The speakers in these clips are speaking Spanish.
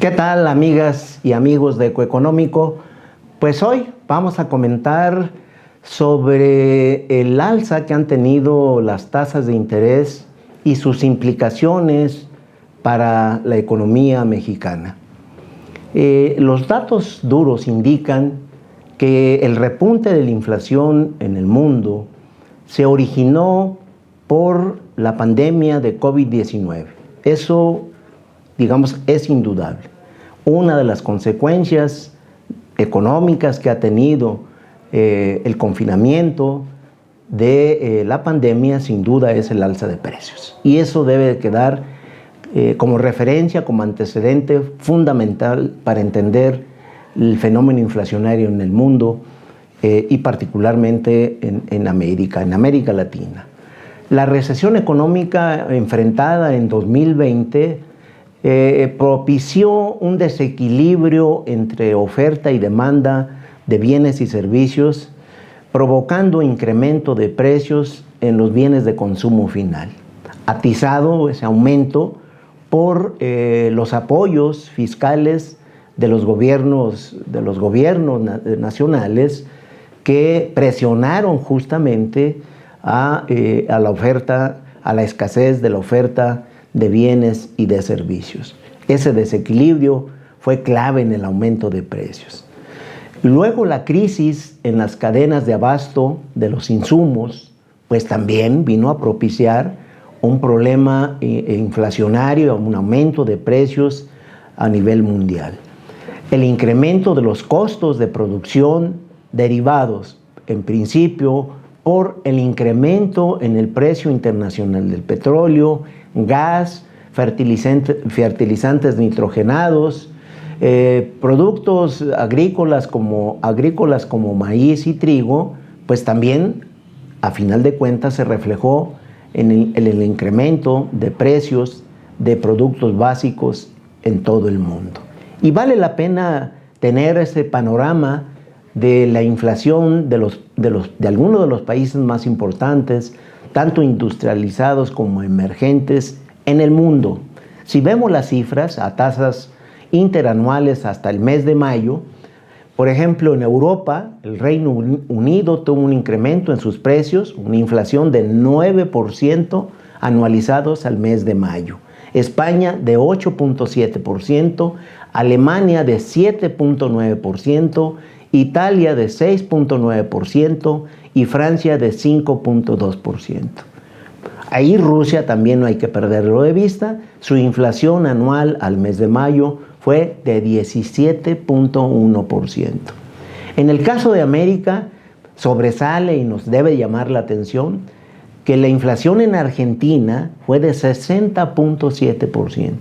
¿Qué tal, amigas y amigos de Ecoeconómico? Pues hoy vamos a comentar sobre el alza que han tenido las tasas de interés y sus implicaciones para la economía mexicana. Los datos duros indican que el repunte de la inflación en el mundo se originó por la pandemia de COVID-19. Eso, digamos, es indudable. Una de las consecuencias económicas que ha tenido el confinamiento de la pandemia, sin duda, es el alza de precios. Y eso debe quedar como referencia, como antecedente fundamental para entender el fenómeno inflacionario en el mundo y particularmente en América Latina. La recesión económica enfrentada en 2020 propició un desequilibrio entre oferta y demanda de bienes y servicios, provocando incremento de precios en los bienes de consumo final, atizado ese aumento por los apoyos fiscales de los gobiernos nacionales que presionaron justamente a la oferta, a la escasez de la oferta de bienes y de servicios. Ese desequilibrio fue clave en el aumento de precios. Luego la crisis en las cadenas de abasto de los insumos, pues también vino a propiciar un problema inflacionario, un aumento de precios a nivel mundial. El incremento de los costos de producción derivados, en principio, por el incremento en el precio internacional del petróleo, gas, fertilizantes nitrogenados, productos agrícolas como maíz y trigo, pues también, a final de cuentas, se reflejó en el incremento de precios de productos básicos en todo el mundo. Y vale la pena tener ese panorama de la inflación de algunos de los países más importantes, tanto industrializados como emergentes en el mundo. Si vemos las cifras a tasas interanuales hasta el mes de mayo, por ejemplo, en Europa, el Reino Unido tuvo un incremento en sus precios, una inflación de 9% anualizados al mes de mayo. España de 8.7%, Alemania de 7.9%, Italia de 6.9% y Francia de 5.2%. Ahí Rusia también no hay que perderlo de vista. Su inflación anual al mes de mayo fue de 17.1%. En el caso de América, sobresale y nos debe llamar la atención que la inflación en Argentina fue de 60.7%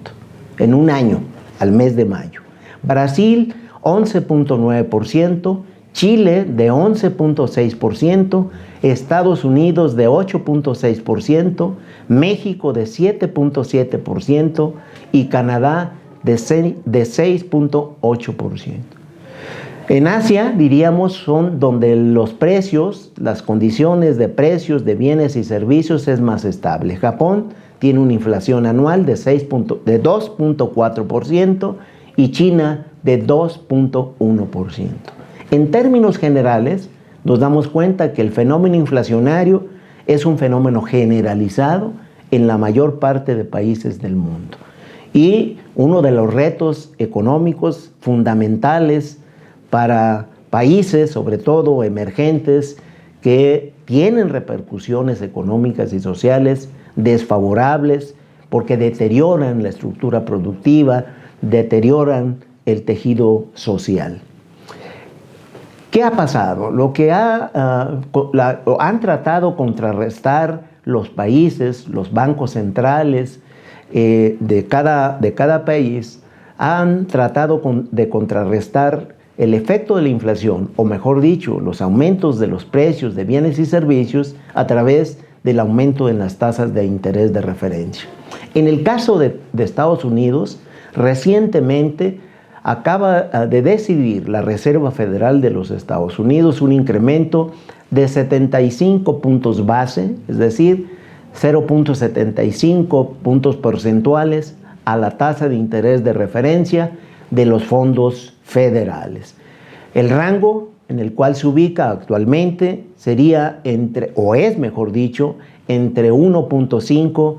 en un año al mes de mayo. Brasil 11.9%, Chile de 11.6%, Estados Unidos de 8.6%, México de 7.7% y Canadá de 6.8%. En Asia, diríamos, son donde los precios, las condiciones de precios de bienes y servicios es más estable. Japón tiene una inflación anual de 2.4% y China de 2.1%. En términos generales, nos damos cuenta que el fenómeno inflacionario es un fenómeno generalizado en la mayor parte de países del mundo. Y uno de los retos económicos fundamentales para países, sobre todo emergentes, que tienen repercusiones económicas y sociales desfavorables porque deterioran la estructura productiva, deterioran el tejido social. ¿Qué ha pasado? Lo que han tratado de contrarrestar los países, los bancos centrales de cada país, han tratado de contrarrestar el efecto de la inflación, o mejor dicho, los aumentos de los precios de bienes y servicios a través del aumento en las tasas de interés de referencia. En el caso de Estados Unidos, recientemente acaba de decidir la Reserva Federal de los Estados Unidos un incremento de 75 puntos base, es decir, 0.75 puntos porcentuales a la tasa de interés de referencia de los fondos federales. El rango en el cual se ubica actualmente sería entre 1.5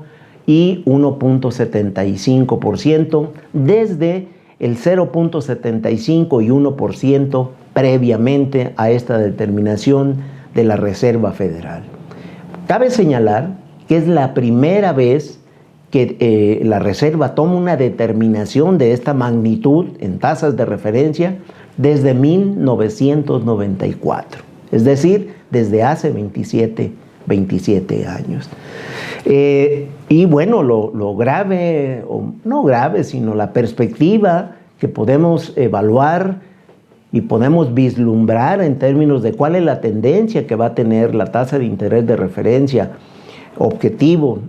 y 1.75%, desde el 0.75 y 1% previamente a esta determinación de la Reserva Federal. Cabe señalar que es la primera vez que la Reserva toma una determinación de esta magnitud en tasas de referencia desde 1994, es decir, desde hace 27 años. Y bueno, lo grave, o no grave, sino la perspectiva que podemos evaluar y podemos vislumbrar en términos de cuál es la tendencia que va a tener la tasa de interés de referencia objetivo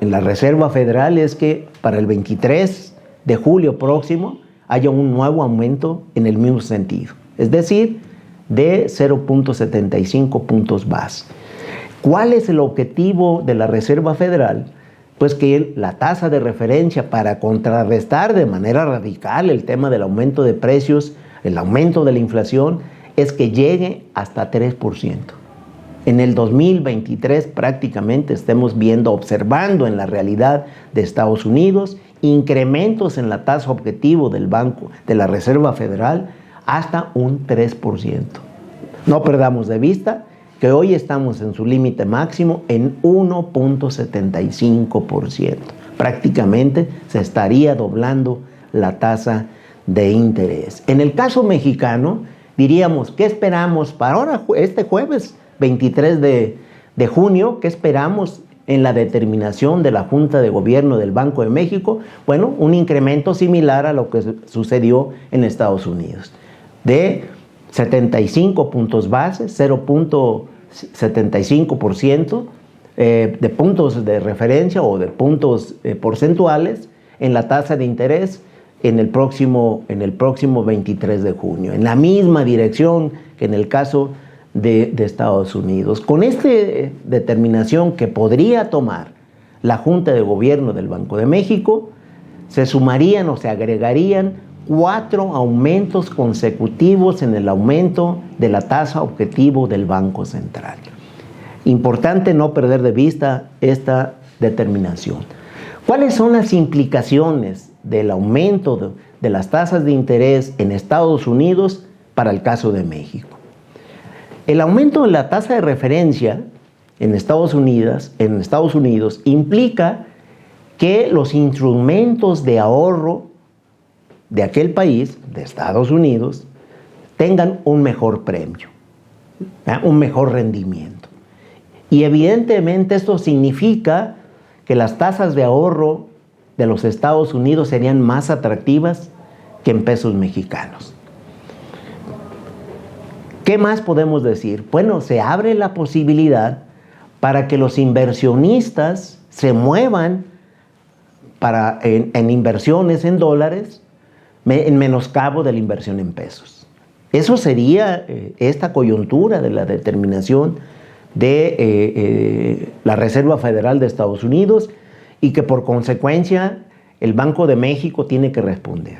en la Reserva Federal es que para el 23 de julio próximo haya un nuevo aumento en el mismo sentido, es decir, de 0.75 puntos base. ¿Cuál es el objetivo de la Reserva Federal? Pues que la tasa de referencia, para contrarrestar de manera radical el tema del aumento de precios, el aumento de la inflación, es que llegue hasta 3%. En el 2023 prácticamente estemos observando en la realidad de Estados Unidos incrementos en la tasa objetivo del Banco de la Reserva Federal hasta un 3%. No perdamos de vista que hoy estamos en su límite máximo en 1.75%. Prácticamente se estaría doblando la tasa de interés. En el caso mexicano, diríamos, ¿qué esperamos para ahora, este jueves 23 de junio? ¿Qué esperamos en la determinación de la Junta de Gobierno del Banco de México? Bueno, un incremento similar a lo que sucedió en Estados Unidos, de 75 puntos base, 0.75% de puntos de referencia o de puntos porcentuales en la tasa de interés en el próximo 23 de junio, en la misma dirección que en el caso de Estados Unidos. Con esta determinación que podría tomar la Junta de Gobierno del Banco de México, se sumarían o se agregarían 4 aumentos consecutivos en el aumento de la tasa objetivo del Banco Central. Importante no perder de vista esta determinación. ¿Cuáles son las implicaciones del aumento de las tasas de interés en Estados Unidos para el caso de México? El aumento de la tasa de referencia en Estados Unidos implica que los instrumentos de ahorro de aquel país, de Estados Unidos, tengan un mejor premio, un mejor rendimiento. Y evidentemente esto significa que las tasas de ahorro de los Estados Unidos serían más atractivas que en pesos mexicanos. ¿Qué más podemos decir? Bueno, se abre la posibilidad para que los inversionistas se muevan en inversiones en dólares en menoscabo de la inversión en pesos. Eso sería esta coyuntura de la determinación de la Reserva Federal de Estados Unidos, y que por consecuencia el Banco de México tiene que responder.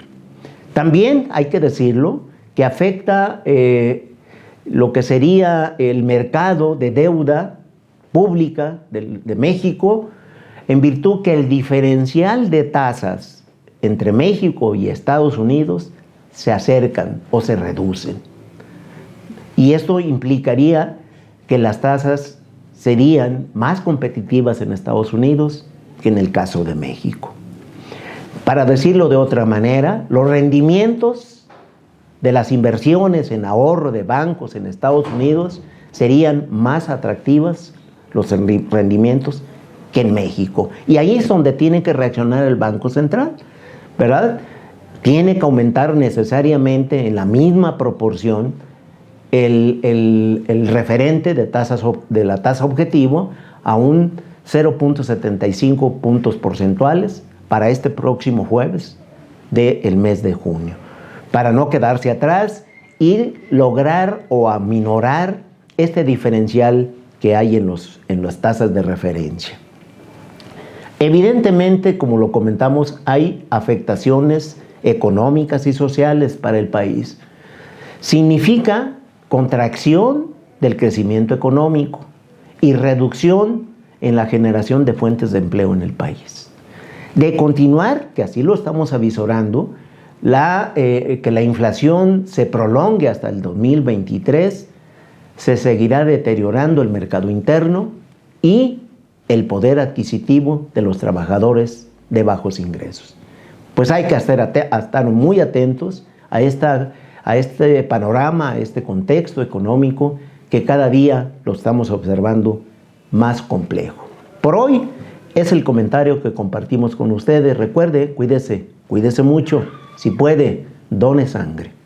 También hay que decirlo que afecta lo que sería el mercado de deuda pública de México, en virtud que el diferencial de tasas entre México y Estados Unidos se acercan o se reducen. Y esto implicaría que las tasas serían más competitivas en Estados Unidos que en el caso de México. Para decirlo de otra manera, los rendimientos de las inversiones en ahorro de bancos en Estados Unidos serían más atractivas, los rendimientos, que en México. Y ahí es donde tiene que reaccionar el Banco Central, ¿verdad? Tiene que aumentar necesariamente en la misma proporción el referente de la tasa objetivo a un 0.75 puntos porcentuales para este próximo jueves del mes de junio, para no quedarse atrás y lograr o aminorar este diferencial que hay en las tasas de referencia. Evidentemente, como lo comentamos, hay afectaciones económicas y sociales para el país. Significa contracción del crecimiento económico y reducción en la generación de fuentes de empleo en el país. De continuar, que así lo estamos avisorando, que la inflación se prolongue hasta el 2023, se seguirá deteriorando el mercado interno y el poder adquisitivo de los trabajadores de bajos ingresos. Pues hay que estar muy atentos a este panorama, a este contexto económico que cada día lo estamos observando más complejo. Por hoy es el comentario que compartimos con ustedes. Recuerde, cuídese mucho. Si puede, done sangre.